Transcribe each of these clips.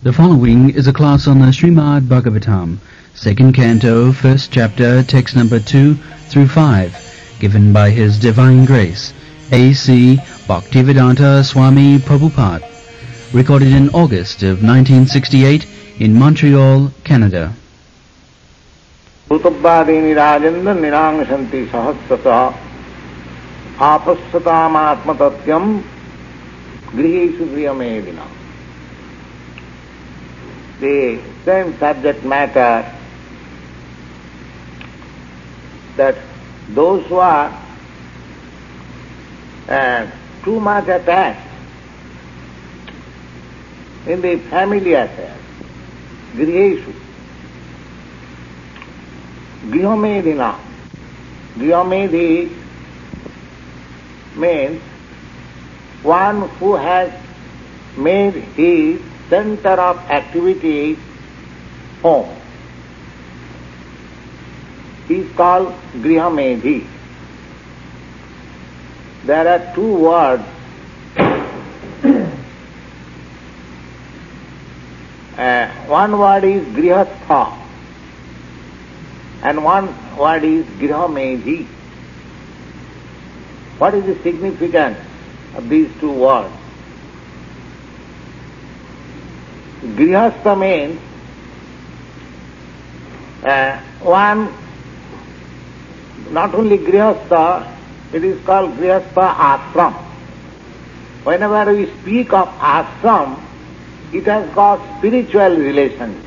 The following is a class on the Srimad Bhagavatam, second canto, first chapter, text number 2 through 5, given by His Divine Grace, A.C. Bhaktivedanta Swami Prabhupada, recorded in August of 1968 in Montreal, Canada. Bhutavadini rajendra nirangsanti sahasrata apassatam grihesu griyamedina. The same subject matter, that those who are too much attached in the family affairs, grihesu, griyamedina. Griyamedi means one who has made his center of activity home. He is called Grihamedhi. There are two words. One word is Grihastha and one word is Grihamedhi. What is the significance of these two words? Grihastha means one, not only Grihastha, it is called Grihastha ashram. Whenever we speak of ashram, it has got spiritual relations.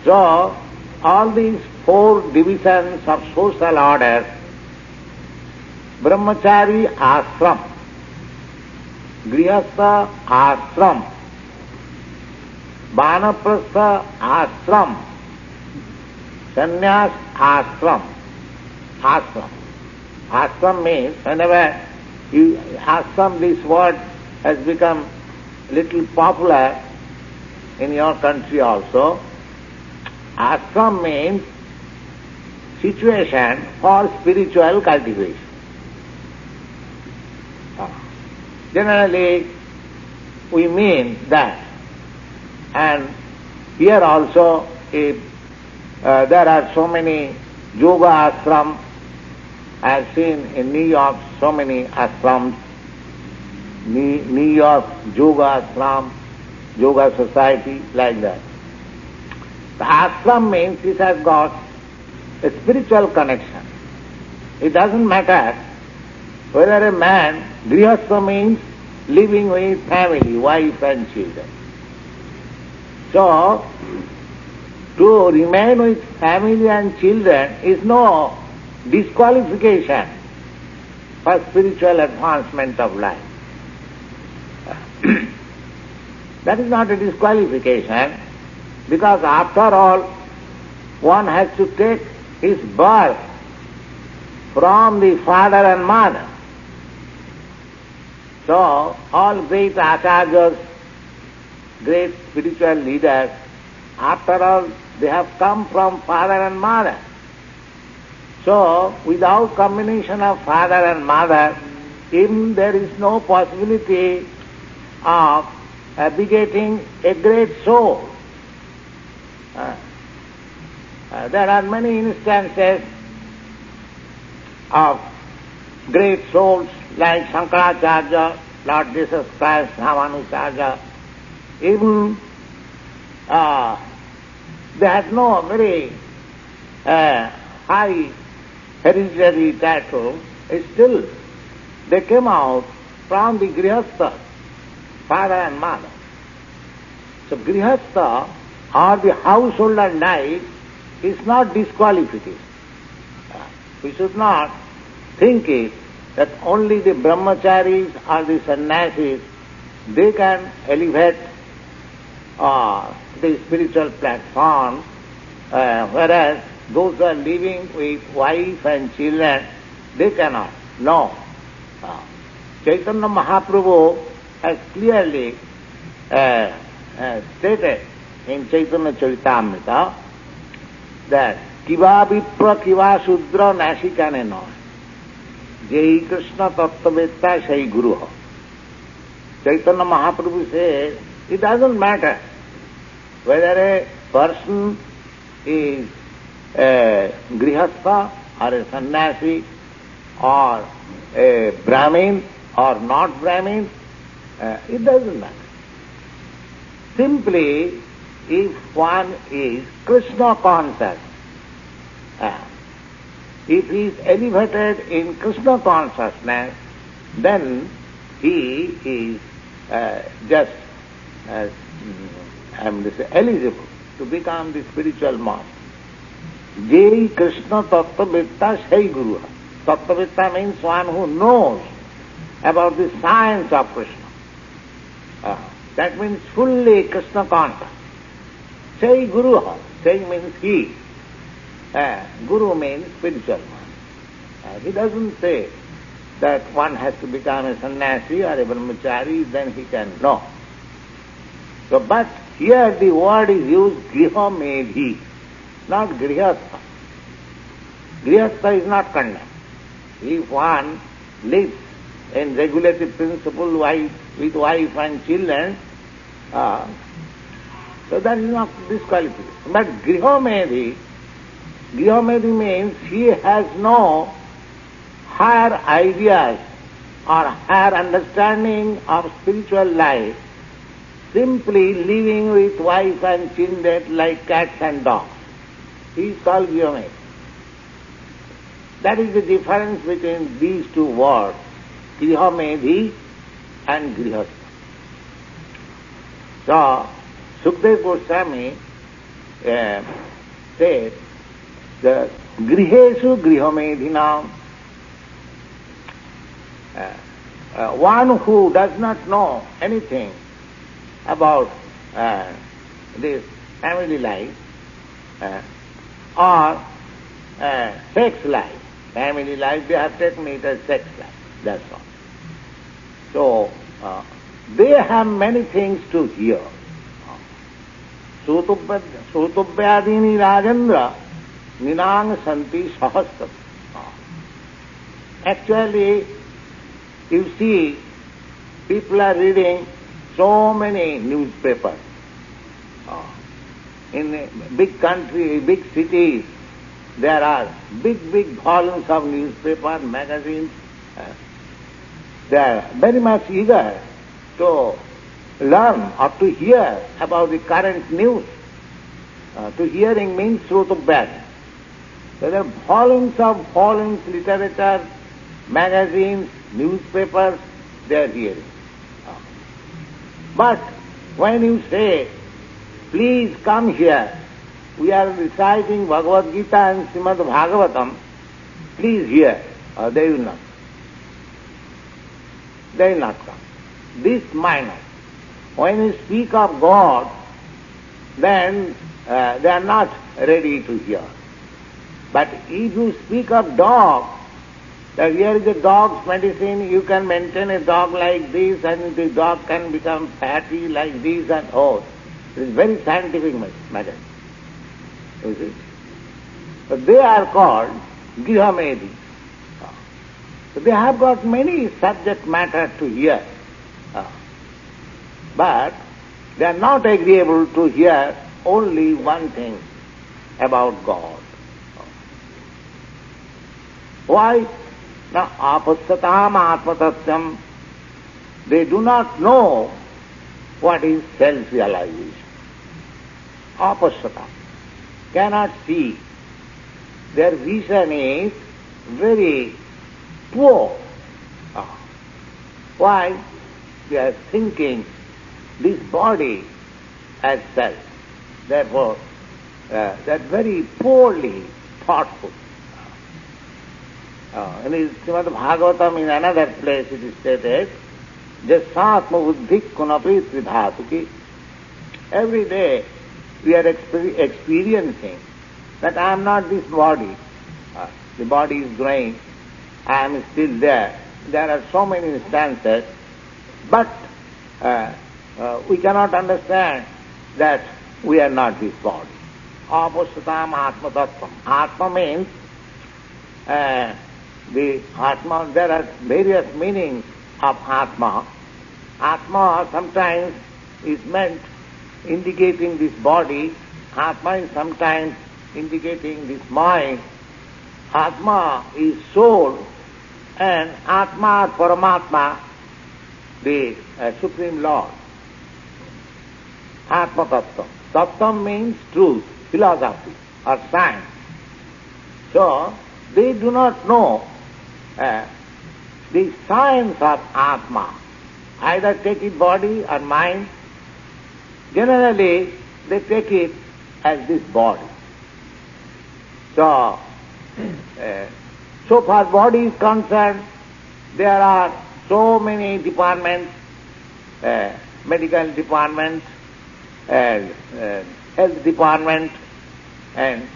So, all these four divisions of social order, Brahmachari ashram, Grihastha ashram, Vanaprastha ashram, Sannyas ashram. Ashram. Ashram means, whenever you ashram, this word has become little popular in your country also. Ashram means situation for spiritual cultivation. Generally, we mean that. And here also, there are so many yoga ashrams. I have seen in New York so many ashrams. New York yoga ashram, yoga society, like that. The ashram means it has got a spiritual connection. It doesn't matter whether a man, grihastha means living with family, wife and children. So, to remain with family and children is no disqualification for spiritual advancement of life. That is not a disqualification, because after all, one has to take his birth from the father and mother. So, all great acharyas, great spiritual leaders, after all, they have come from father and mother. So, without combination of father and mother, even there is no possibility of begetting a great soul. There are many instances of great souls like Shankaracharya, Lord Jesus Christ, Ramanujarya. Even they had no very high hereditary title, still they came out from the grihastha, father and mother. So grihastha or the householder life is not disqualification. We should not think it that only the brahmacharis or the sannyasis, they can elevate the spiritual platform, whereas those who are living with wife and children, they cannot. No. Chaitanya Mahaprabhu has clearly stated in Chaitanya Charitamrita that kiva vipra kiva shudra nasikane no. Jai Krishna Tattvetta Sai Guru. Chaitanya Mahaprabhu says It doesn't matter whether a person is a grihastha or a sannyasi or a Brahmin or not Brahmin, it doesn't matter. Simply, if one is Krishna conscious, if he is elevated in Krishna consciousness, then he is just eligible to become the spiritual master. Jai Krishna Tattvavitta Shai Guru. Tattvavitta means one who knows about the science of Krishna. That means fully Krishna conscious. Shai Guru. Shai means he. Guru means spiritual master. He doesn't say that one has to become a sannyasi or a brahmachari, then he can know. So, but here the word is used griha medhi, not grihastha. Grihastha is not condemned. If one lives in regulated principle with wife and children, so that is not disqualification. But griha medhi means he has no higher ideas or higher understanding of spiritual life, simply living with wife and children like cats and dogs. He is called Gyomedhi. That is the difference between these two words, Grihamedhi and Grihastha. So, Sukadeva Goswami said, the Grihesu Grihamedhinam, one who does not know anything about this family life or sex life. Family life, they have taken it as sex life, that's all. So, they have many things to hear. Sutubhyadini Rajendra Ninang Santi Sahastam. Actually, you see, people are reading so many newspapers. In a big country, big cities, there are big volumes of newspapers, magazines. They are very much eager to learn or to hear about the current news. To hearing means Srutubhyad. So there are volumes, literature, magazines, newspapers, they are hearing. But when you say, please come here, we are reciting Bhagavad Gita and Srimad Bhagavatam, please hear, they will not. They will not come. This minor. When you speak of God, then they are not ready to hear. But if you speak of dog, that here is a dog's medicine, you can maintain a dog like this and the dog can become fatty like this and oh, it is very scientific matter. You see? But they are called Grihamedhi. So they have got many subject matter to hear. But they are not agreeable to hear only one thing about God. Why? Now, apassatam atmatatyam, they do not know what is self-realization. Apassatam, cannot see. Their vision is very poor. Why? They are thinking this body as self. Therefore, they are very poorly thoughtful. In Srimad Bhagavatam, in another place it is stated, Jasatma buddhi kunapi tridhatuki. Every day we are experiencing that I am not this body. The body is growing, I am still there. There are so many instances, but we cannot understand that we are not this body. Apasatam atma tattvam. Atma means the Atma, there are various meanings of Atma. Atma sometimes is meant indicating this body, Atma is sometimes indicating this mind. Atma is soul, and Atma or Paramatma, the Supreme Lord. Atma Tattva. Tattva means truth, philosophy or science. So, they do not know the science of Atma. Either take it body or mind. Generally, they take it as this body. So, so far body is concerned, there are so many departments, medical departments, health department, and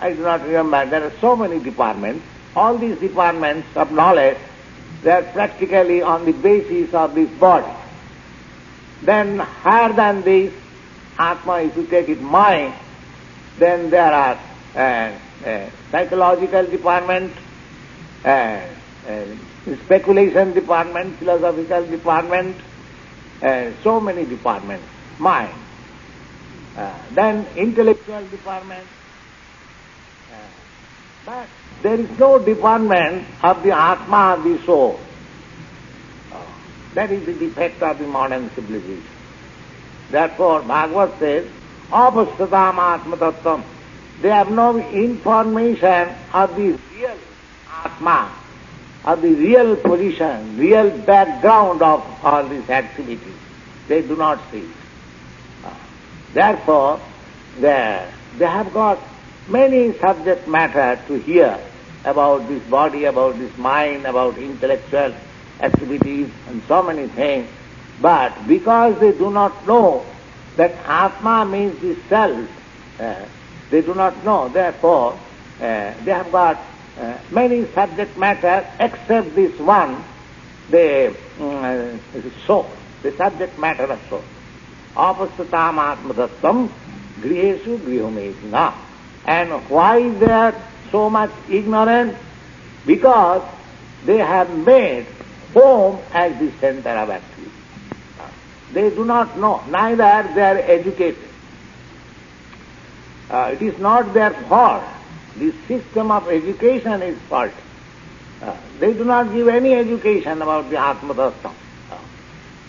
I do not remember, there are so many departments. All these departments of knowledge, they are practically on the basis of this body. Then higher than this, Atma, if you take it mind, then there are psychological department, speculation department, philosophical department, so many departments, mind. Then intellectual department. But there is no department of the Atma of the soul. That is the defect of the modern civilization. Therefore, Bhagavad says, Apastatam Atma Tattvam. They have no information of the real Atma, of the real position, real background of all these activities. They do not see it. Therefore, they have got many subject matter to hear about this body, about this mind, about intellectual activities and so many things. But because they do not know that Atma means the self, they do not know. Therefore, they have got many subject matter except this one, the soul, the subject matter of soul. Apastatam atmadattvam grihesu grihomedina. And why they are so much ignorant? Because they have made home as the center of activity. They do not know, neither they are educated. It is not their fault. The system of education is faulty. They do not give any education about the Atma Tattva.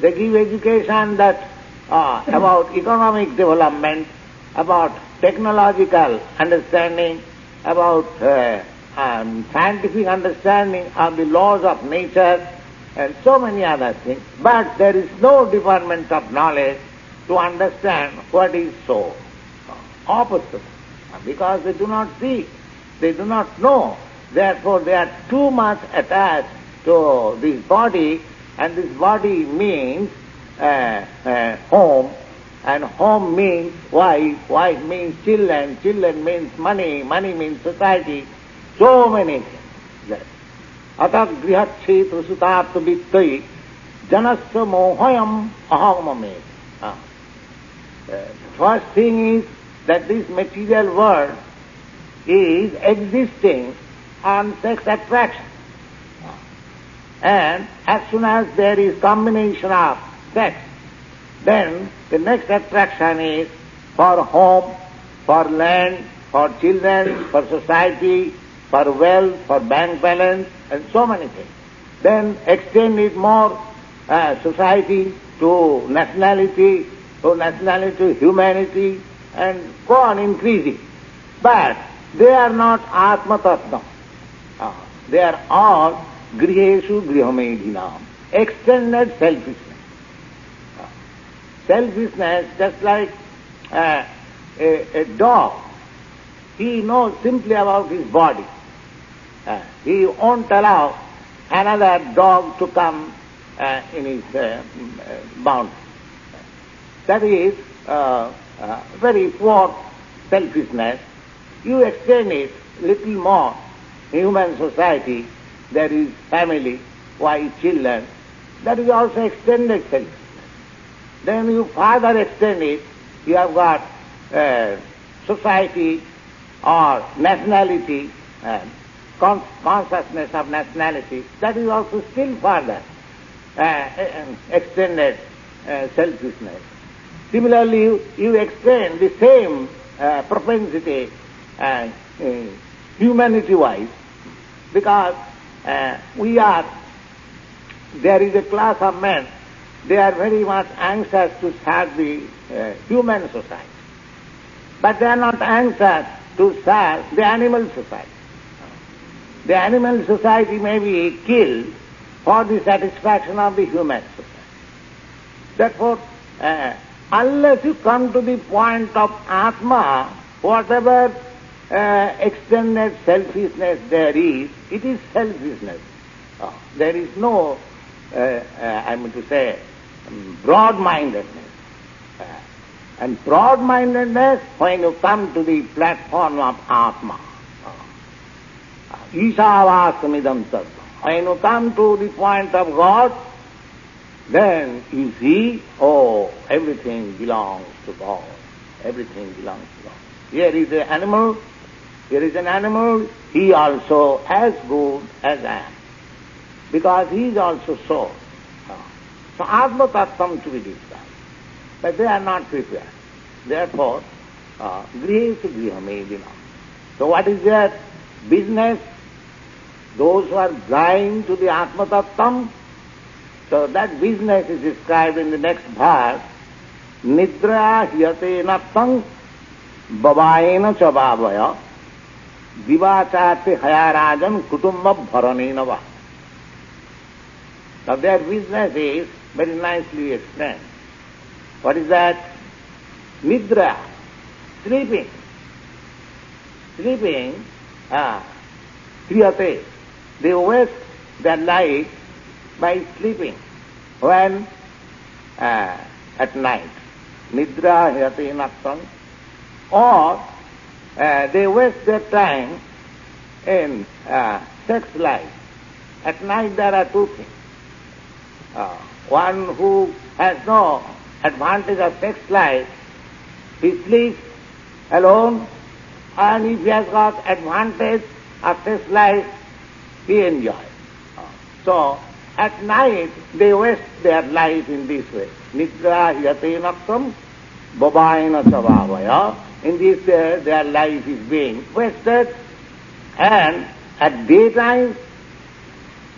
They give education that about economic development, about technological understanding, about scientific understanding of the laws of nature, and so many other things. But there is no department of knowledge to understand what is soul. Opposite. Because they do not see, they do not know. Therefore they are too much attached to this body, and this body means home, and home means wife means children means money means society, so many things. Atat grihat kshetra sutat vittai janasya mohayam ahamame. First thing is that this material world is existing on sex attraction. And as soon as there is combination of sex, then the next attraction is for home, for land, for children, for society, for wealth, for bank balance, and so many things. Then extend it more, society to nationality, to humanity, and go on increasing. But they are not Atma Tattva. They are all Grihesu Grihomedinam, extended selfishness. Selfishness, just like a dog, he knows simply about his body. He won't allow another dog to come in his boundaries. That is very poor selfishness. You extend it little more. Human society, there is family, wife, children. That is also extended selfishness. Then you further extend it, you have got society or nationality, consciousness of nationality. That is also still further extended selfishness. Similarly, you explain the same propensity humanity-wise, because there is a class of men, they are very much anxious to serve the human society. But they are not anxious to serve the animal society. The animal society may be killed for the satisfaction of the human society. Therefore, unless you come to the point of Atma, whatever extended selfishness there is, it is selfishness. There is no, broad-mindedness. And broad-mindedness, when you come to the platform of Atma, Ishavastamidam Tattva. When you come to the point of God, then you see, everything belongs to God. Everything belongs to God. Here is an animal, he also as good as I am. Because he is also soul. So Atma Tattvam to be discussed. But they are not prepared. Therefore, grihe to griha may be not. So what is their business? Those who are blind to the Atma Tattvam, so that business is described in the next verse. Nidra hyate nattang babayena chabavaya divachate hayarajan kutumba bharanenava. Now their business is very nicely explained. What is that? Nidra, sleeping. Sleeping, kriyate. They waste their life by sleeping. When? At night. Nidra hyate nattang. Or they waste their time in sex life. At night there are two things. One who has no advantage of sex life, he sleeps alone, and if he has got advantage of sex life, he enjoys. So, at night, they waste their life in this way. Nidra hyate nattang babayena savavaya. In this way, their life is being wasted, and at daytime,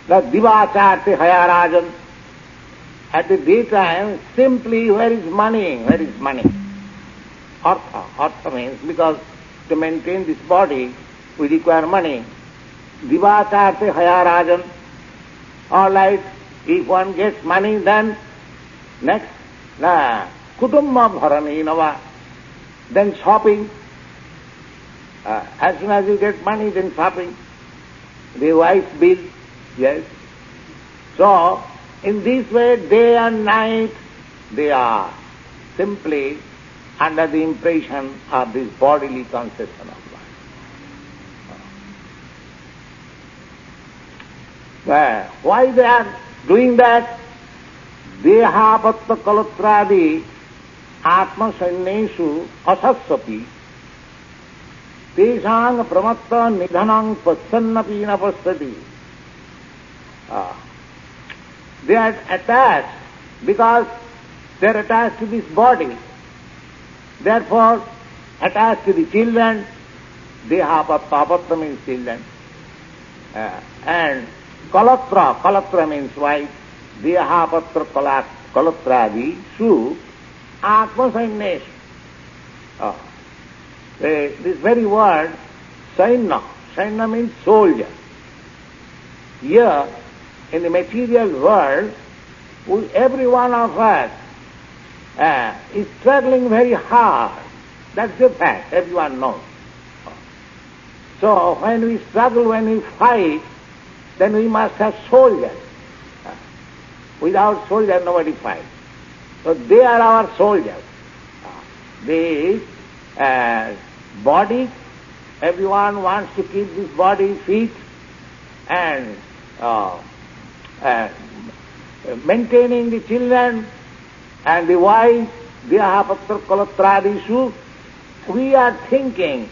the divacharte hayarajan. At the daytime, simply, where is money? Where is money? Artha. Artha means, because to maintain this body, we require money. Divacharte hayarajan. All right, if one gets money, then next, kutumba bharanenava. Then shopping. As soon as you get money, then shopping. The wife's bill, yes. So, in this way, day and night, they are simply under the impression of this bodily conception of life. Well, why they are doing that? Deha patta kalatradi atma sannesu asassapi teshang pramatta nidhanang passannapi na passati. They are attached because they are attached to this body. Therefore, attached to the children, deha patta means children. And kalatra means wife. Deha patra kalatradi su atma sannesu. This very word, saina means soldier. Here, in the material world, every one of us is struggling very hard. That's the fact, everyone knows. So when we struggle, when we fight, then we must have soldiers. Without soldiers, nobody fights. So they are our soldiers. This body, everyone wants to keep this body fit and maintaining the children and the wife, Dhyapatra Kalatradisu, we are thinking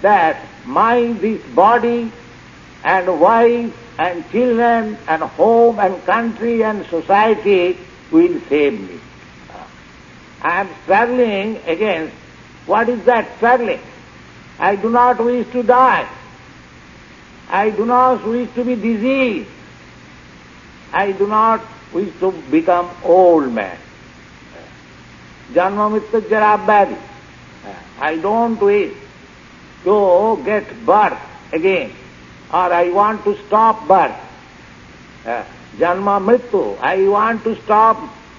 that this body and wife and children and home and country and society will save me. I am struggling against. What is that struggling? I do not wish to die. I do not wish to be diseased. I do not wish to become old man. Janma mrityu jara vyadhi. I don't wish to get birth again, or I want to stop birth. Janma mrityu, I want to stop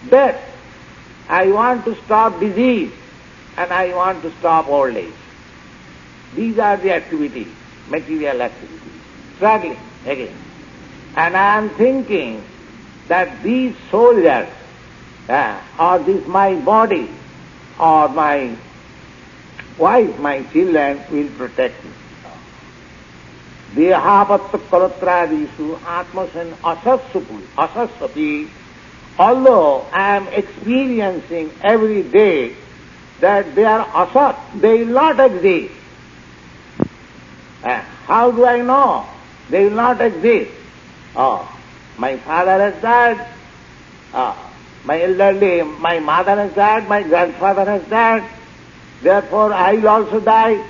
death. I want to stop disease, and I want to stop old age. These are the activities, material activities. Struggling again. And I am thinking that these soldiers, or this my body, or my wife, my children will protect me. Dehapatta kalatradisu atmasan asasati. Although I am experiencing every day that they are asat, they will not exist. How do I know? They will not exist. My father has died. My mother has died. My grandfather has died. Therefore, I will also die.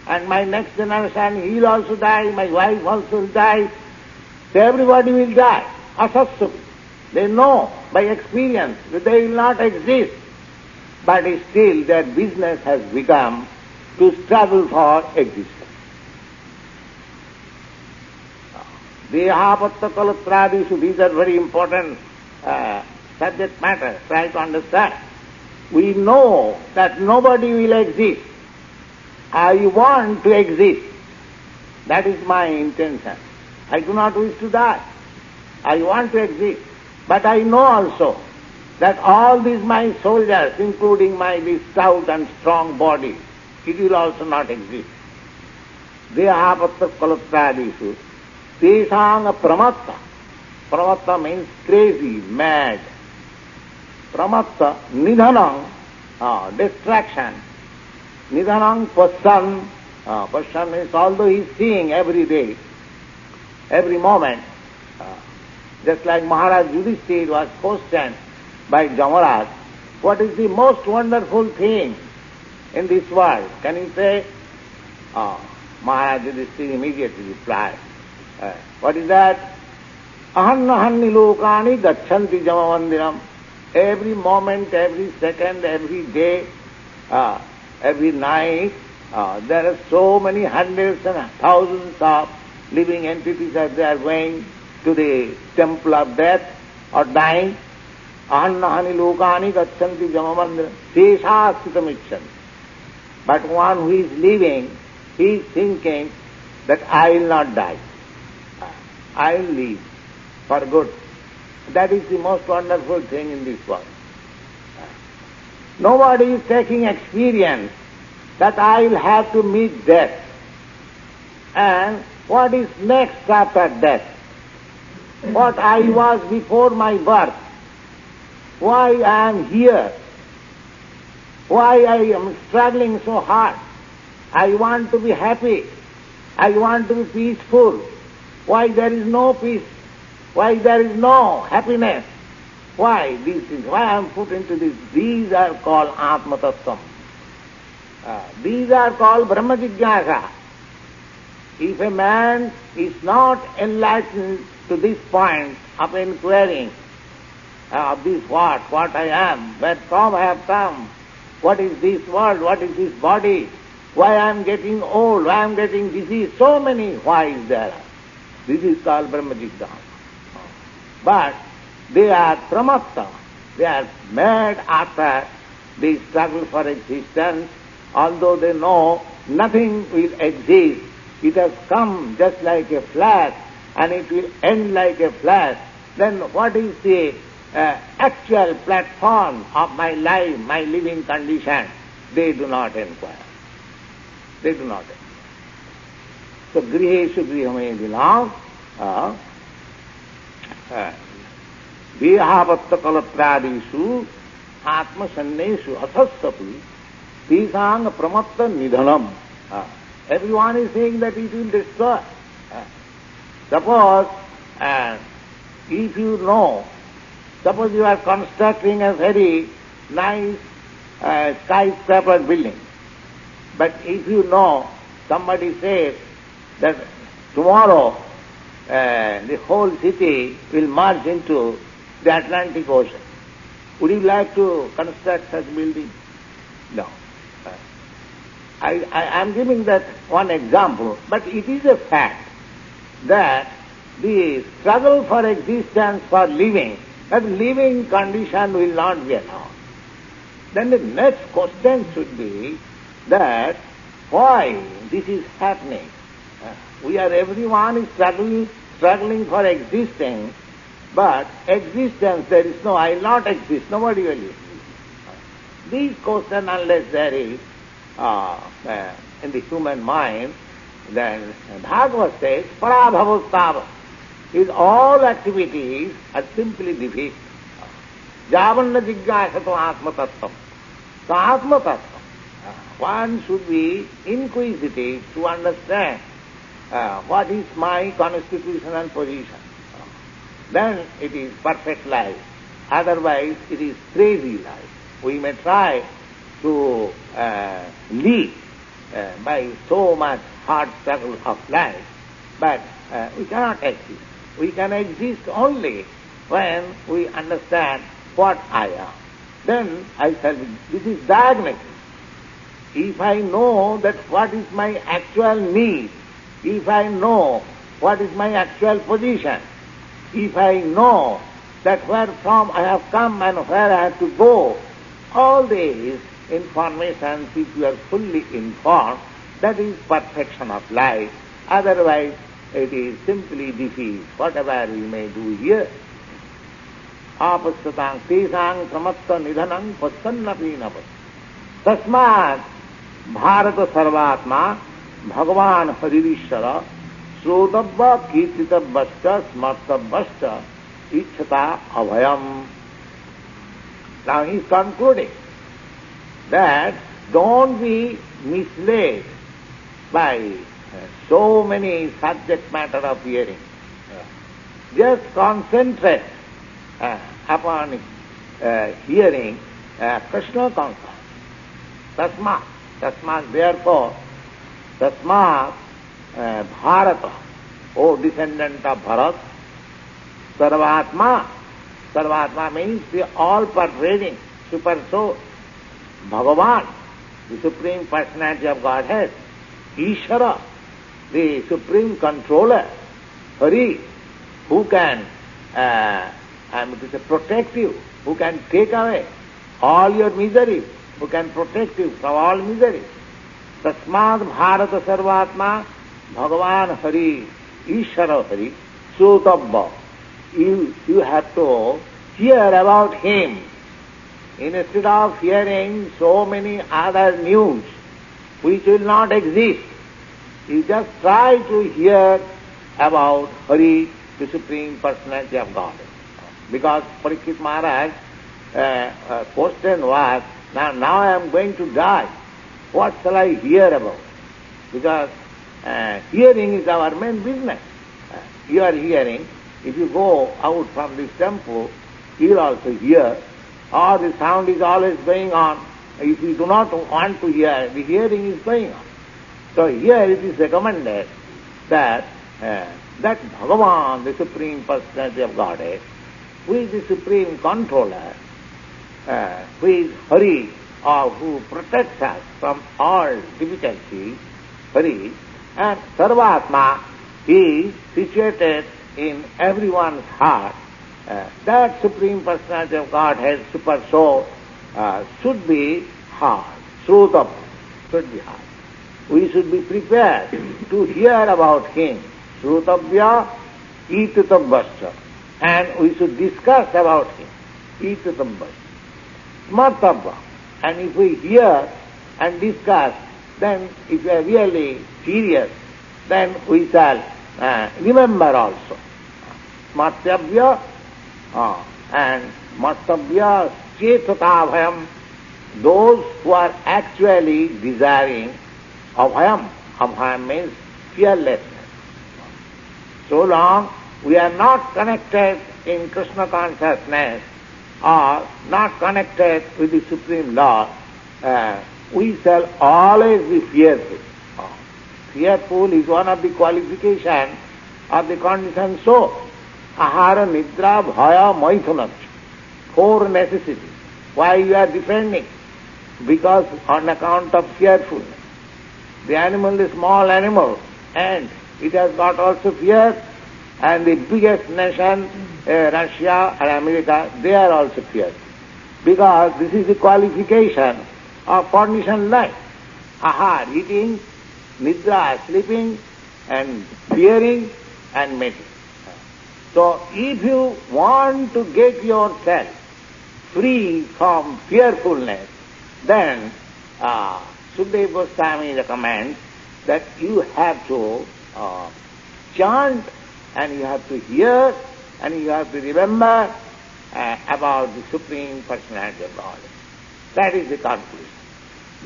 And my next generation, he will also die. My wife also will die. So everybody will die. Asatsu. They know by experience that they will not exist. But still their business has become to struggle for existence. Dehapatta kalatradisu, these are very important subject matter. Try to understand. We know that nobody will exist. I want to exist. That is my intention. I do not wish to die. I want to exist. But I know also that all these my soldiers, including my this stout and strong body, it will also not exist. Dehapatta kalatradisu. Teshang pramatta. Pramatta means crazy, mad. Pramatta, nidhanam, distraction. Nidhanam pasyan. Pasyan means although he is seeing every day, every moment, just like Maharaj Yudhishthira was questioned by Jamaraj, what is the most wonderful thing in this world? Can you say? Maharaj Yudhishthira immediately replied, what is that? Ahannahanni lokani gachanti jamamandiram. Every moment, every second, every day, every night, there are so many hundreds and thousands of living entities as they are going to the temple of death or dying. Ahannahani lokani gachanti jamamandiram. Seshastitam ichanti. But one who is living, he is thinking that I will not die. I will live for good. That is the most wonderful thing in this world. Nobody is taking experience that I will have to meet death. And what is next after death? What I was before my birth. Why I am here. Why I am struggling so hard. I want to be happy. I want to be peaceful. Why there is no peace? Why there is no happiness? Why these things? Why I am put into this? These are called Atma Tattvam. These are called Brahma Jigyasa. If a man is not enlightened to this point of inquiring of this what I am, where from I have come, what is this world, what is this body, why I am getting old, why I am getting disease, so many whys there are. This is called Brahma Jigyasa. But they are pramatta, they are mad after the struggle for existence, although they know nothing will exist. It has come just like a flash and it will end like a flash. Then what is the actual platform of my life, my living condition? They do not inquire. They do not inquire. So griheshu grihamayadinam dehapatta kalatradisu atmasanneshu asasapi tisang pramatta nidhanam. Everyone is saying that it will destroy. Suppose if you know, suppose you are constructing a very nice skyscraper building. But if you know, somebody says that tomorrow the whole city will merge into the Atlantic Ocean, would you like to construct such building? No. I am giving that one example, but it is a fact that the struggle for existence, for living, that living condition will not be allowed. Then the next question should be that why this is happening. Everyone is struggling for existing, but existence, there is no, I will not exist, nobody will exist. These questions, unless there is in the human mind, then Bhagavad says, parabhavostava, is all activities are simply defeat. Javanna jigyasato atmatattvam. So atmatattvam. One should be inquisitive to understand what is my constitutional position. Then it is perfect life. Otherwise it is crazy life. We may try to live by so much hard struggle of life, but we cannot exist. We can exist only when we understand what I am. Then I shall be, this is diagnosis. If I know that what is my actual need, if I know what is my actual position, if I know that where from I have come and where I have to go, all these information, if you are fully informed, that is perfection of life. Otherwise, it is simply defeat, whatever we may do here. Apasatang tesang samatta nidhanang passannapi napas. Tasmat bharata sarvatma bhagavan haririshara srodabba kirtitabbashta smartabbashta ichhata abhayam. Now he is concluding that don't be misled by so many subject matter of hearing. Just concentrate upon hearing Krishna consciousness. Tasmat, therefore, Tasmat Bharata, O descendant of Bharat, Sarvatma means the all-pervading super soul, Bhagavan, the Supreme Personality of Godhead, Ishvara, the Supreme Controller, Hari, who can protect you, who can take away all your miseries, who can protect you from all miseries. Tasmad Bharata Sarvatma Bhagavan Hari, Ishvara Hari, Sutabba. You have to hear about him. Instead of hearing so many other news which will not exist, you just try to hear about Hari, the Supreme Personality of God. Because Parikshit Maharaj question was, now I am going to die. What shall I hear about? Because hearing is our main business. You are hearing. If you go out from this temple, you will also hear, or the sound is always going on. If you do not want to hear, the hearing is going on. So here it is recommended that that Bhagavan, the Supreme Personality of Godhead, who is the Supreme Controller, who is Hari, or who protects us from all difficulties, Hari, and Sarvatma, he is situated in everyone's heart. That Supreme Personality of Godhead, Super Soul, should be heard. Srutam should be heard. We should be prepared to hear about him. Srutavya itatabbascha. And we should discuss about him. Itatabbascha. Smartavya. And if we hear and discuss, then if we are really serious, then we shall remember also. Smartavya and Smartavya chetata those who are actually desiring abhayam. Abhayam means fearlessness. So long we are not connected in Krishna consciousness or not connected with the Supreme Lord, we shall always be fearful. Fearful is one of the qualifications of the conditioned soul. Ahara, nidra, bhaya, maithunach. 4 necessities. Why you are defending? Because on account of fearfulness. The animal is small animal and it has got also fear, and the biggest nation, Russia or America, they are also feared. Because this is the qualification of conditioned life. Ahar, eating, nidra, sleeping, and fearing and mating. So if you want to get yourself free from fearfulness, then Sukadeva Goswami recommends that you have to chant, and you have to hear, and you have to remember about the Supreme Personality of God. That is the conclusion.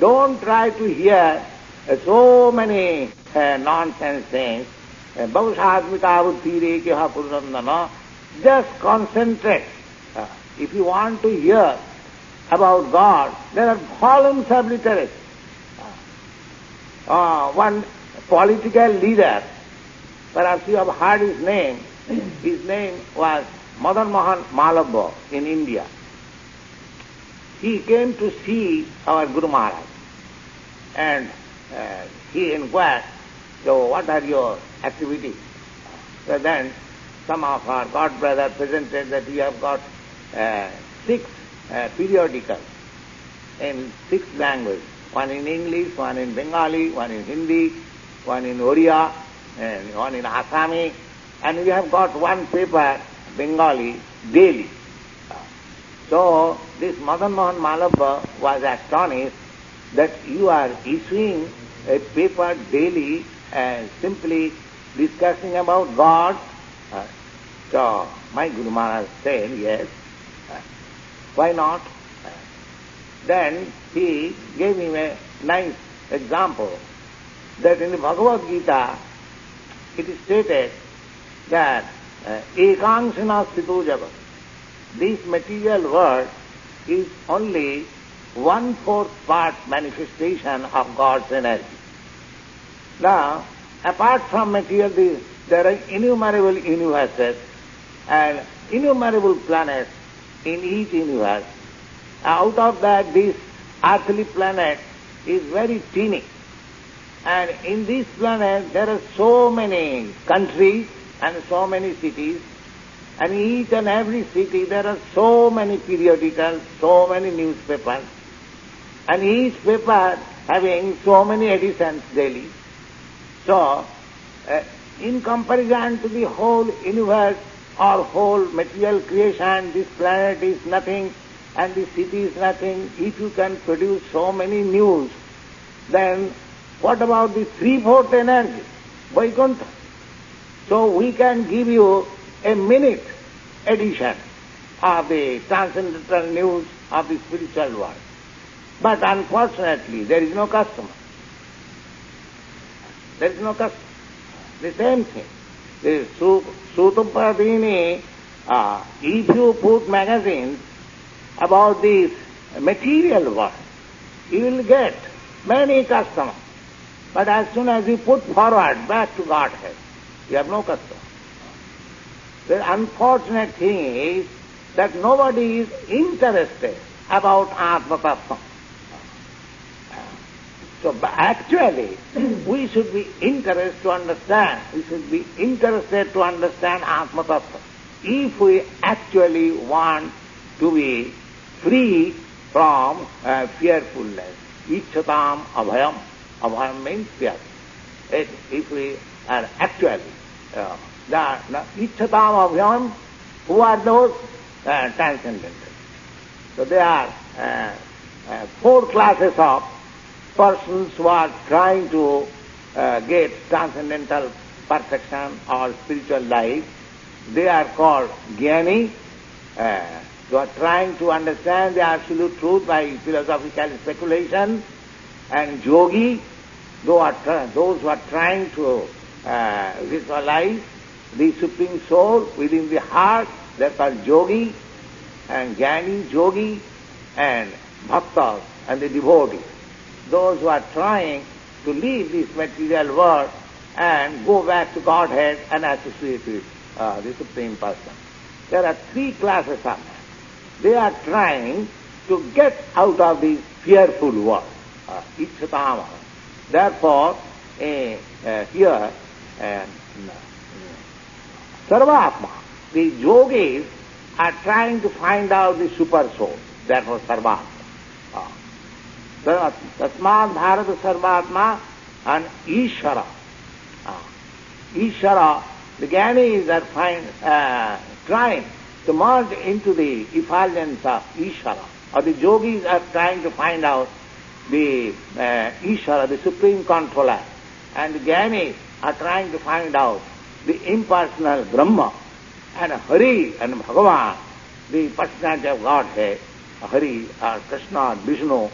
Don't try to hear so many nonsense things. Just concentrate. If you want to hear about God, there are volumes of literature. One political leader, perhaps you have heard his name. His name was Madan Mohan Malabha in India. He came to see our Guru Maharaj, and he inquired, so what are your activities? So then some of our God brothers presented that we have got 6 periodicals in 6 languages, one in English, one in Bengali, one in Hindi, one in Oriya, and one in Assami, and we have got 1 paper, Bengali, daily. So this Madan Mohan Malabha was astonished that you are issuing a paper daily and simply discussing about God. So my Guru Maharaj said, yes, why not? Then he gave him a nice example that in the Bhagavad Gita it is stated that ekangsana sthito jagat, this material world is only 1/4 part manifestation of God's energy. Now, apart from material, there are innumerable universes and innumerable planets in each universe. Out of that, this earthly planet is very teeny. And in this planet, there are so many countries and so many cities. And in each and every city, there are so many periodicals, so many newspapers. And each paper having so many editions daily. So, in comparison to the whole universe or whole material creation, this planet is nothing and this city is nothing. If you can produce so many news, then what about the 3/4 energy, Vaikuntha? So we can give you a minute edition of the transcendental news of the spiritual world. But unfortunately, there is no customer. There is no customer. The same thing. The Sutapadini, if you put magazines about this material world, you will get many customers. But as soon as you put forward back to Godhead, you have no customer. The unfortunate thing is that nobody is interested about Atma Tattva. So actually, we should be interested to understand, Atma Tattva. If we actually want to be free from fearfulness, Ichchatam Abhayam. Abhayam means fear. If we are actually, Ichchatam Abhayam, who are those? Transcendental. So there are 4 classes of persons who are trying to get transcendental perfection or spiritual life. They are called Jnani, who are trying to understand the absolute truth by philosophical speculation, and Yogi, those who are trying to visualize the Supreme Soul within the heart, they are called Yogi, and Jnani, Yogi, and Bhaktas, and the devotees, those who are trying to leave this material world and go back to Godhead and associate with the Supreme Person. There are three classes of men. They are trying to get out of this fearful world, Ichatama. Therefore, here, Sarvatma, the yogis are trying to find out the super soul, therefore Sarvatma. Tasmad Bharata Sarvatma and Ishara. Ishara, the Gyanis are trying to merge into the effulgence of Ishara, or the yogis are trying to find out the Ishara, the supreme controller, and the Gyanis are trying to find out the impersonal Brahma, and Hari and Bhagavan, the personality of Godhead, Hari or Krishna or Vishnu,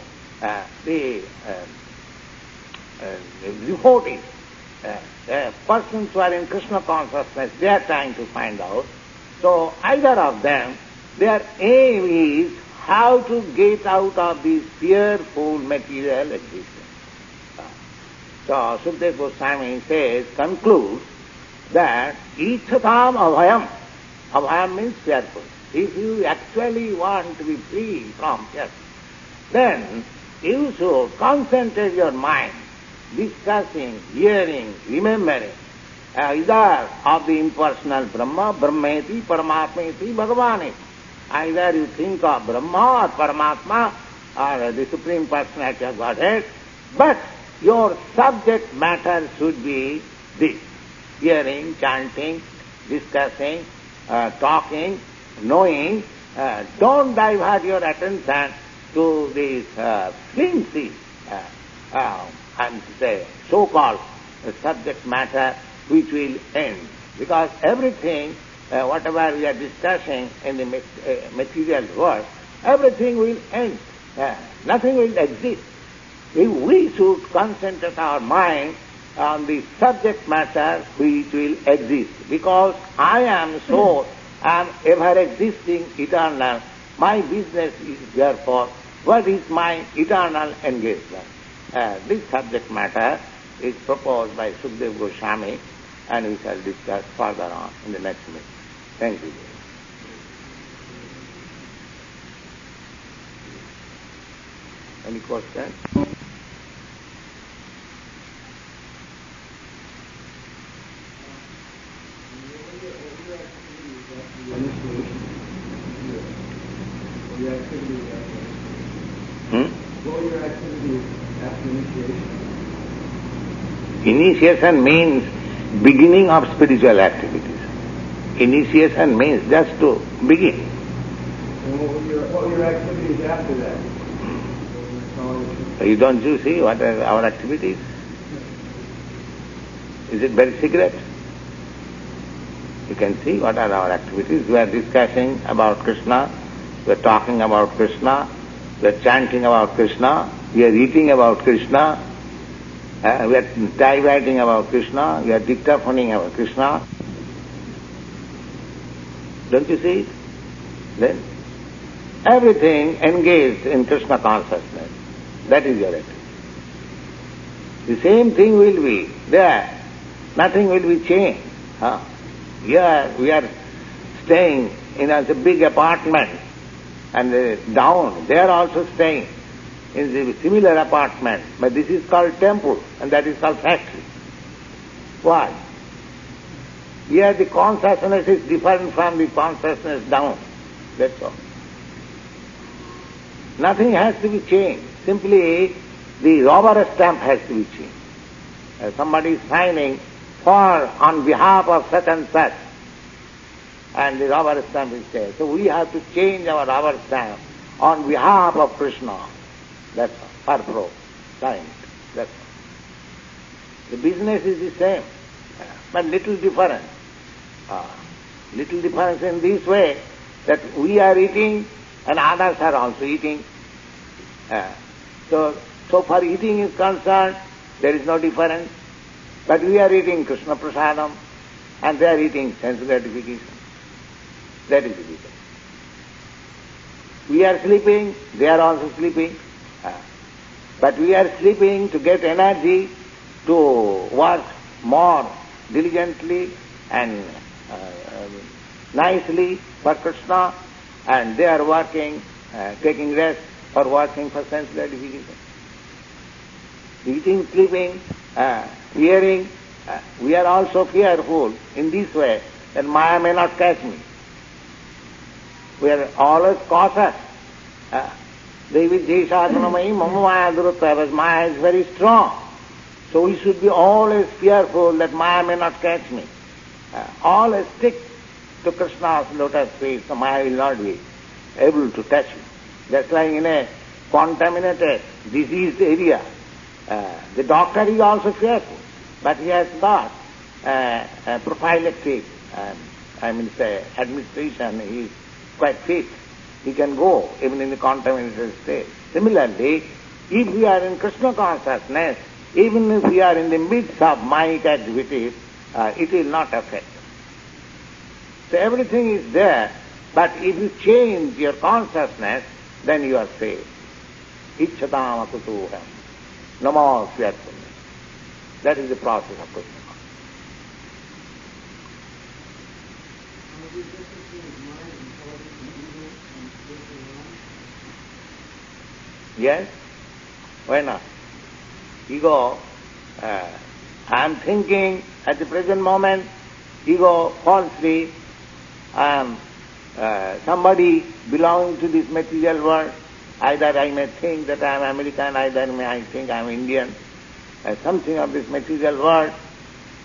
the devotees, persons who are in Krishna consciousness, they are trying to find out. So either of them, their aim is how to get out of this fearful material existence. So Sukadeva Goswami says, concludes that Ichatam Abhayam. Abhayam means fearful. If you actually want to be free from fear, then you should concentrate your mind, discussing, hearing, remembering, either of the impersonal Brahma, Brahmeti, Paramatmeti, Bhagavani. Either you think of Brahma or Paramatma or the Supreme Personality of Godhead, but your subject matter should be this: hearing, chanting, discussing, talking, knowing. Don't divert your attention to this flimsy, and say, so-called subject matter which will end. Because everything, whatever we are discussing in the material world, everything will end. Nothing will exist. We should concentrate our mind on the subject matter which will exist. Because I am so, I am ever existing, eternal. My business is therefore, what is my eternal engagement? This subject matter is proposed by Sukadeva Goswami, and we shall discuss further on in the next meeting. Thank you. Any questions? What were your activities after initiation? Initiation means beginning of spiritual activities. Initiation means just to begin. And what were your activities after that? So don't you see what are our activities? Is it very secret? You can see what are our activities. We are discussing about Krishna, we are talking about Krishna, we are chanting about Krishna, we are eating about Krishna, we are diverting about Krishna, we are dictaphoning about Krishna. Don't you see it? Then everything engaged in Krishna consciousness, that is your activity. The same thing will be there. Nothing will be changed. Here we are staying in a big apartment, and down they are also staying in the similar apartment, but this is called temple and that is called factory. Why? Here the consciousness is different from the consciousness down. That's all. Nothing has to be changed. Simply the rubber stamp has to be changed. Somebody is signing on behalf of such and such, and the rubber stamp is there. So we have to change our rubber stamp on behalf of Krishna. That's all. Purpro, sign it. That's all. The business is the same, but little difference. Little difference in this way that we are eating and others are also eating. So far eating is concerned, there is no difference. But we are eating Krishna Prasadam and they are eating sense gratification. That is the difference. We are sleeping, they are also sleeping. But we are sleeping to get energy to work more diligently and nicely for Krishna, and they are working, taking rest or working for sense gratification. Eating, sleeping, hearing, we are also fearful in this way that Maya may not catch me. We are always cautious. Devi Jeshadhanamai Mama Maya Durutta, Maya is very strong. So we should be always fearful that Maya may not catch me. Always stick to Krishna's lotus feet, so Maya will not be able to touch me. Just like in a contaminated, diseased area, the doctor is also fearful, but he has got a prophylactic, administration, he is quite fit. He can go even in the contaminated state. Similarly, if we are in Krishna consciousness, even if we are in the midst of Mayic activities, it will not affect. So everything is there, but if you change your consciousness, then you are saved. Ichchatam akutuham. Namo fearfulness. That is the process of Krishna. Yes? Why not? Ego, I am thinking at the present moment, ego falsely, I am somebody belonging to this material world. Either I may think that I am American, either I think I am Indian, something of this material world.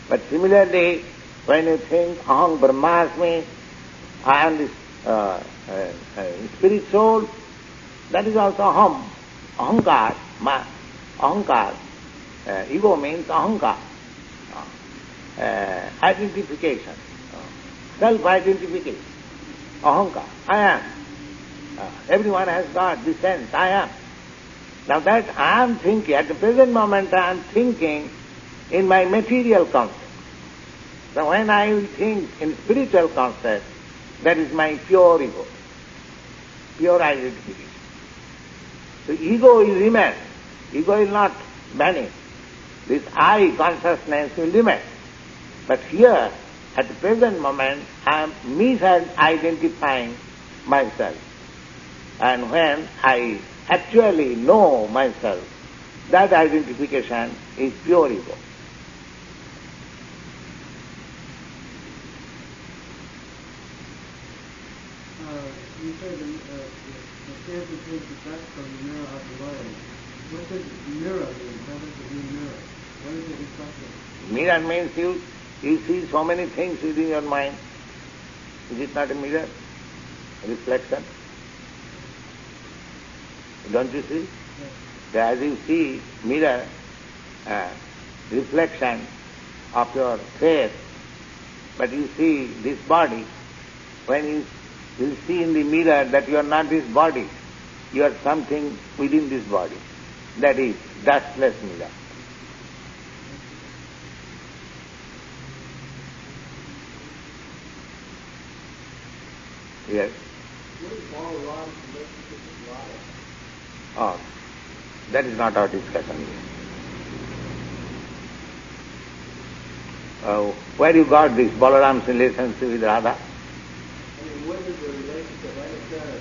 But similarly, when you think aham brahmasmi, I am this spirit soul, that is also aham. Ahankar, ahankar, ego means ahankar, identification, self-identification, ahankar, I am. Everyone has got this sense, I am. Now that I am thinking, at the present moment I am thinking in my material concept. So when I will think in spiritual concept, that is my pure ego, pure identification. So ego will remain. Ego will not vanish. This I consciousness will remain. But here, at the present moment, I am misidentifying myself. And when I actually know myself, that identification is pure ego. You said the cancer takes effect from the mirror of the world. What does mirror mean? How does it mean mirror? What is it reflecting? Mirror means you see so many things within your mind. Is it not a mirror? A reflection? Don't you see? Yes. So as you see mirror, reflection of your face, but you see this body, when you will see in the mirror that you are not this body, you are something within this body. That is dustless mirror. Yes? What is Balaram's relationship with Radha? Oh, that is not our discussion here. Where you got this Balaram's relationship with Radha? I mean, what is the relationship? Like I said,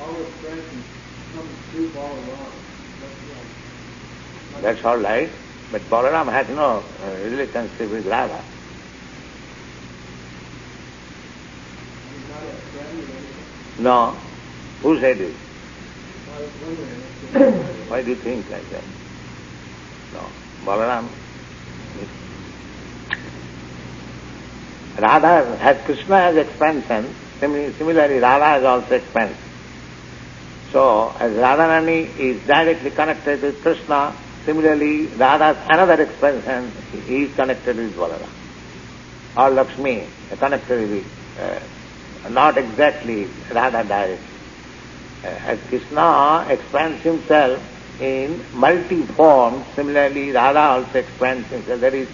all expressions come through Balaram. That's all right, but Balaram has no relationship with Radha. He's not a friend or anything. No. Who said it? I was wondering. Why do you think like that? No. Balaram. Radha has, Krishna has expansion, similarly Radha has also expansion. So, as Radharani is directly connected with Krishna, similarly Radha's another expansion, he is connected with Balaram. Or Lakshmi, connected with, not exactly Radha directly. As Krishna expands himself in multi-forms, similarly Radha also expands himself. That is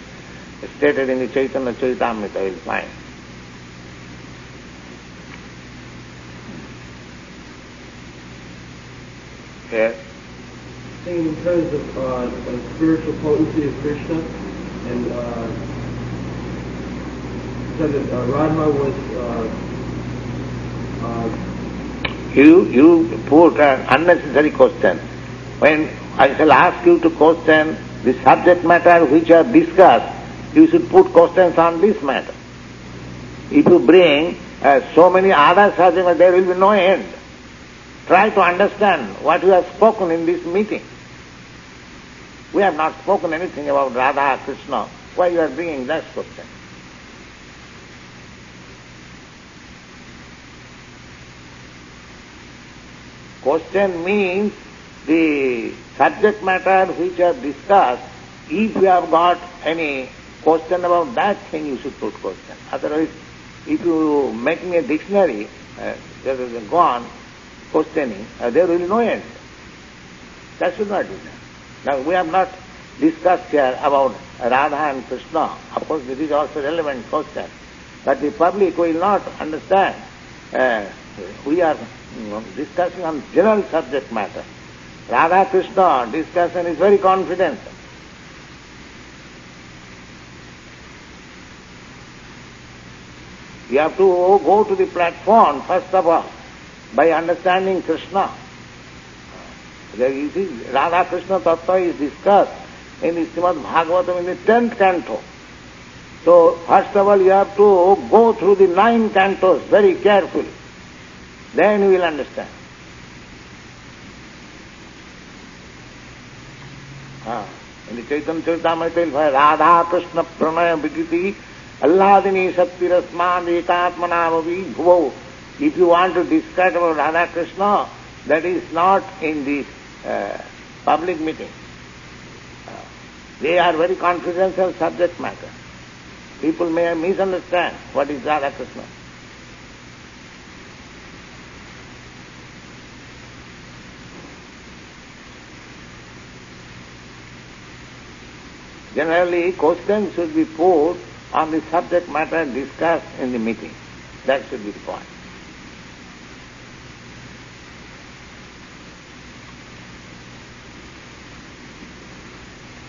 stated in the Chaitanya Charitamrita, you will find. Yes? Saying in terms of the spiritual potency of Krishna, and said that Radha was. You put an unnecessary question. When I shall ask you to question the subject matter which you have discussed, you should put questions on this matter. If you bring so many other subject matter, there will be no end. Try to understand what you have spoken in this meeting. We have not spoken anything about Radha, Krishna. Why you are bringing that question? Question means the subject matter which you have discussed. If you have got any question about that thing, you should put question. Otherwise, if you make me a dictionary, go on questioning, there will be no end. That should not be done. Now, we have not discussed here about Radha and Krishna. Of course, this is also relevant question. But the public will not understand. We are discussing on general subject matter. Radha Krishna discussion is very confidential. You have to go to the platform first of all by understanding Krishna. You see, Radha Krishna Tattva is discussed in the Srimad Bhagavatam in the 10th canto. So first of all you have to go through the 9 cantos very carefully. Then you will understand. In the Chaitanya Charitamrita it will Radha Krishna Pranaya Vikriti Alladini Sattirasman Ekatmanavavi Bhuvau. If you want to discuss about Radha Krishna, that is not in this public meeting. They are very confidential subject matter. People may misunderstand what is Radha Krishna. Generally, questions should be put on the subject matter discussed in the meeting. That should be the point.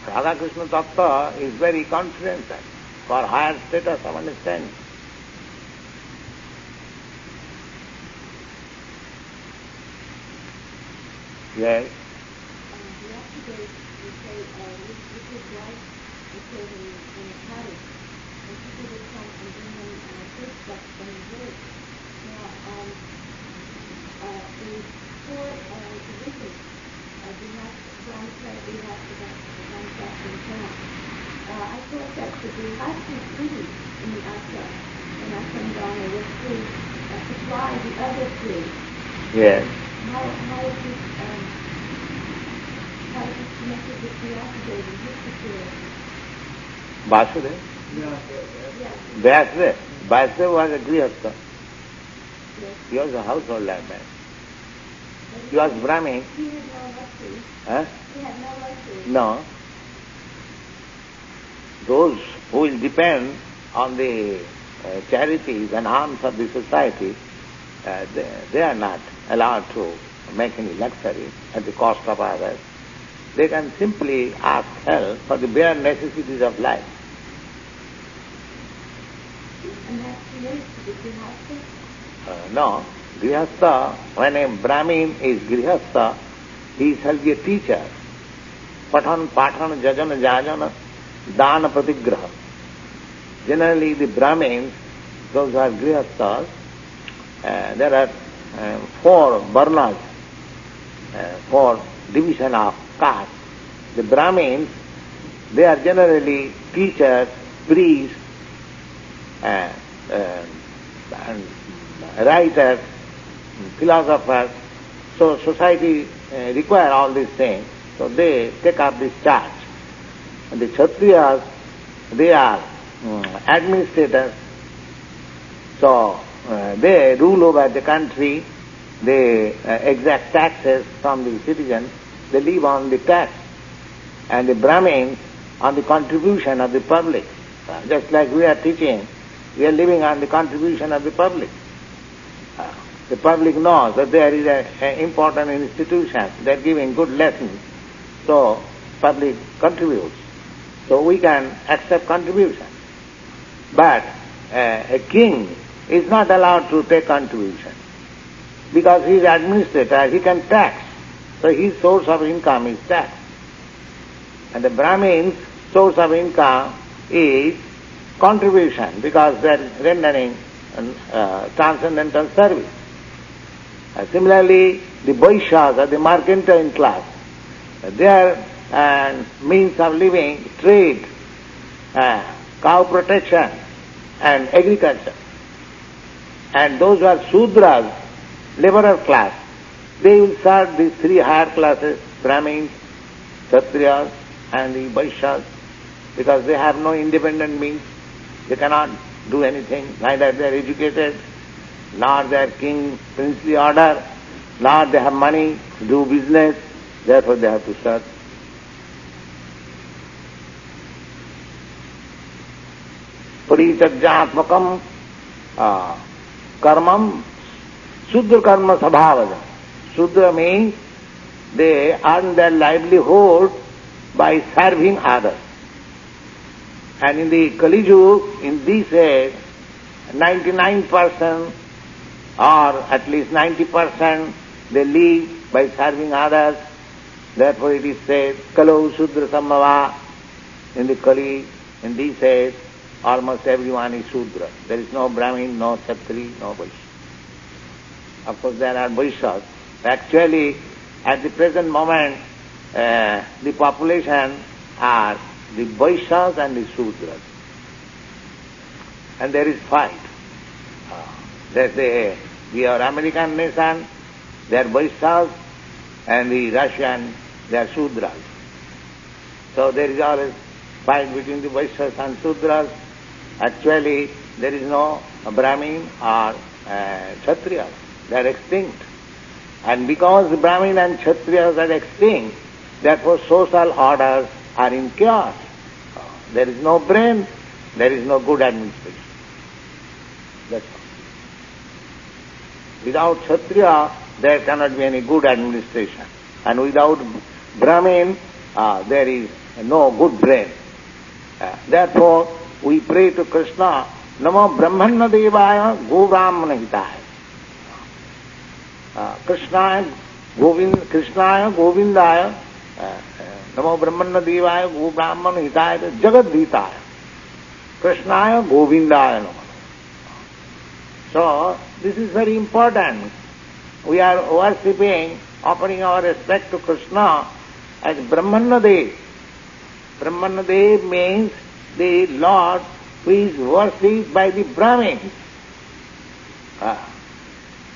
Radha Krishna Tattva is very confidential for higher status of understanding. Yes. Yesterday you say this is like you said in the cottage, and people would come and bring him food stuff from the village. Now, in 4 traditions, we have one said we have to one stuff in town. I thought that the Grihastha tree in the ashram, and ashram dharma was to supply the other tree. Yes. How is this connected with Vyasadeva in his situation? Vasudeva? Yeah. Vasudeva was a Grihastha. Yes. He was a household like that. He was Brahmin. He had no luxury. Huh? He had no luxury. No. Those who will depend on the charities and alms of the society, they are not allowed to make any luxury at the cost of others. They can simply ask help for the bare necessities of life. And that's related to the Grihastha? No. Grihastha, when a Brahmin is Grihastha, he shall be a teacher. Pathan, Pathan, Jajana, Jajana, Dana, Pratigraha. Generally the Brahmins, those who are Grihasthas, there are 4 varnas, 4 division of caste. The Brahmins, they are generally teachers, priests, and writers, philosophers. So society require all these things. So they take up this charge. And the Kshatriyas, they are administrators. So they rule over the country, they exact taxes from the citizens, they live on the tax. And the Brahmins on the contribution of the public. Just like we are teaching, we are living on the contribution of the public. The public knows that there is an important institution, they are giving good lessons. so public contributes. So we can accept contribution. But a king is not allowed to take contribution because he is administrator, he can tax. So his source of income is tax. And the Brahmin's source of income is contribution because they are rendering transcendental service. Similarly, the Vaishyas or the mercantile class, their means of living, trade, cow protection and agriculture. And those who are Sudras, laborer class, they will serve these three higher classes, Brahmins, Kshatriyas and the Vaishyas, because they have no independent means. They cannot do anything, neither they are educated, nor they are king, princely order, nor they have money to do business, therefore they have to serve. Parichajyatmakam karmam Sudra karma sabhavada. Sudra means they earn their livelihood by serving others. And in the Kali Yuga, in this age, 99% or at least 90% they live by serving others. Therefore it is said, Kalau Sudra Sambhava. In the Kali, in this age, almost everyone is Sudra. There is no Brahmin, no Kshatri, no Vaishya. Of course there are Vaishyas. Actually, at the present moment, the population are the Vaishyas and the Sudras. And there is fight. We are American nation, they are Vaishyas, and the Russian, they are Sudras. So there is always fight between the Vaishyas and Sudras. Actually, there is no Brahmin or Kshatriyas. They are extinct. And because the Brahmin and Kshatriyas are extinct, therefore social orders are in chaos. There is no brain, there is no good administration. That's all. Without Kshatriya, there cannot be any good administration. And without Brahmin, there is no good brain. Therefore, we pray to Krishna, Namo Brahmana Devaya Go Brahmana Hitaya. Krishnaya Govindaya Namo Brahmana Devaya Go Brahmana Hitaya Jagat Hitaya. Krishnaya Govindaya Namo. So, this is very important. We are worshipping, offering our respect to Krishna as Brahmana Dev. Brahmana Dev means the Lord who is worshipped by the Brahmins.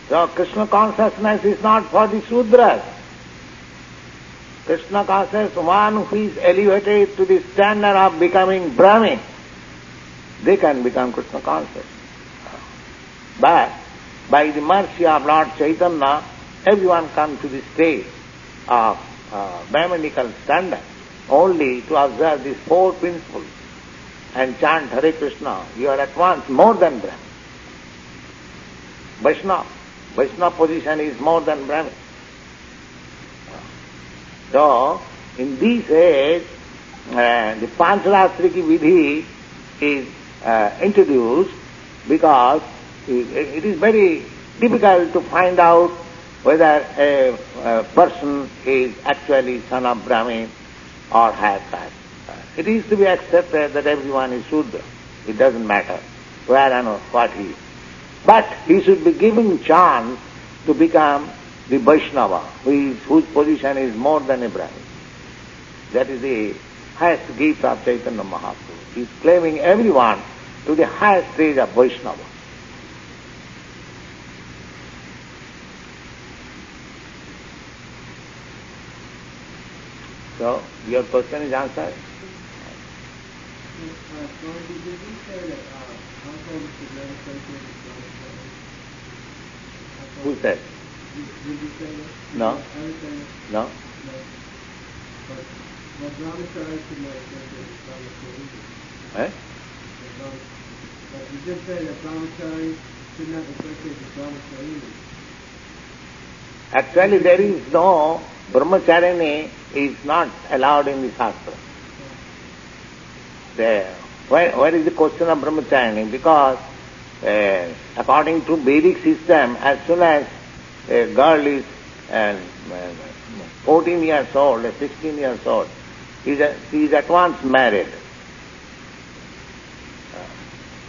So Krishna consciousness is not for the Sudras. Krishna consciousness, one who is elevated to the standard of becoming Brahmin, they can become Krishna conscious. But by the mercy of Lord Chaitanya, everyone comes to the stage of Brahminical standard only to observe these four principles and chant Hare Krishna. You are at once more than Brahmin. Vaishnava position is more than Brahmin. So, in this age, the Pancharatriki Vidhi is introduced because it is very difficult to find out whether a person is actually son of Brahmin or higher caste. It is to be accepted that everyone is Shudra. It doesn't matter where and what he is. But he should be given chance to become the Vaishnava, whose position is more than a Brahmin. That is the highest gift of Chaitanya Mahaprabhu. He is claiming everyone to the highest stage of Vaishnava. So, your question is answered? Who said? No? No? Eh? You just said that brahmachari should not associate with brahmachari. Actually, there is no brahmachari is not allowed in the Shastra. Where is the question of brahmacharya? Because according to Vedic system, as soon as a girl is 14 years old, 16 years old, she is at once married.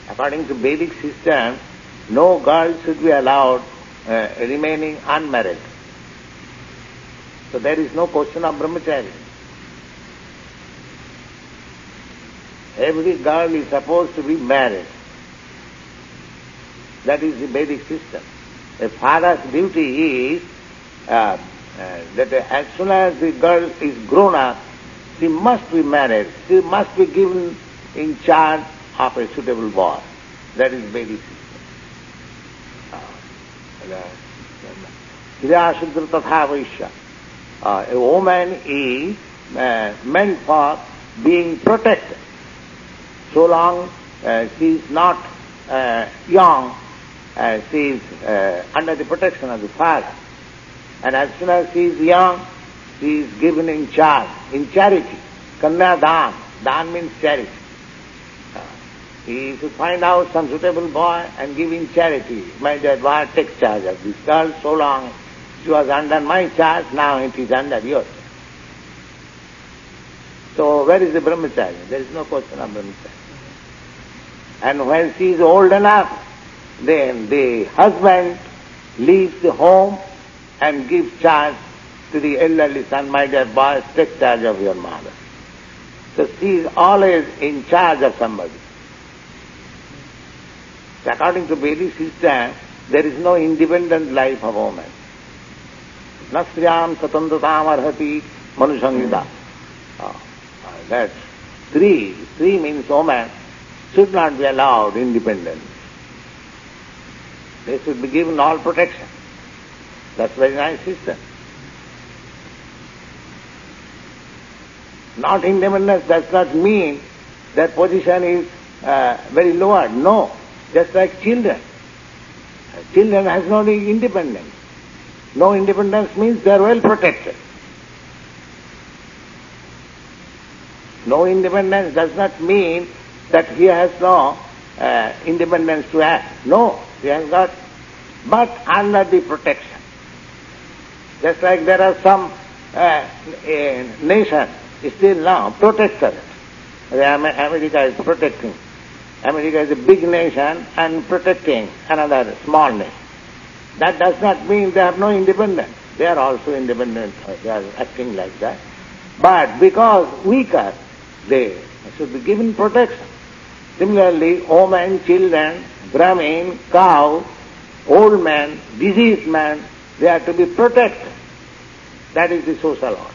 According to Vedic system, no girl should be allowed remaining unmarried. So there is no question of brahmacharya. Every girl is supposed to be married. That is the Vedic system. A father's duty is that as soon as the girl is grown up, she must be married. She must be given in charge of a suitable boy. That is Vedic system. A woman is meant for being protected. So long she is not young, she is under the protection of the father. And as soon as she is young, she is given in charge, in charity. Kanya dan. Dan means charity. He should find out some suitable boy and give in charity. My dear boy, take charge of this girl. So long she was under my charge, now it is under yours. So where is the brahmacharya? There is no question of brahmacharya. And when she is old enough, then the husband leaves the home and gives charge to the elderly son, my dear boy, take charge of your mother. So she is always in charge of somebody. So according to Vedic system, there is no independent life of woman. Nastriyam satantratam arhati manusangita. That's three means woman should not be allowed independence. They should be given all protection. That's very nice system. Not independence does not mean their position is very lowered. No. Just like children. Children has no independence. No independence means they are well protected. No independence does not mean that he has no independence to act. No, he has got, but under the protection. Just like there are some nations still now protected. America is protecting. America is a big nation and protecting another small nation. That does not mean they have no independence. They are also independent. They are acting like that. But because weaker, they should be given protection. Similarly, women, children, Brahmin, cow, old man, diseased man, they are to be protected. That is the social order.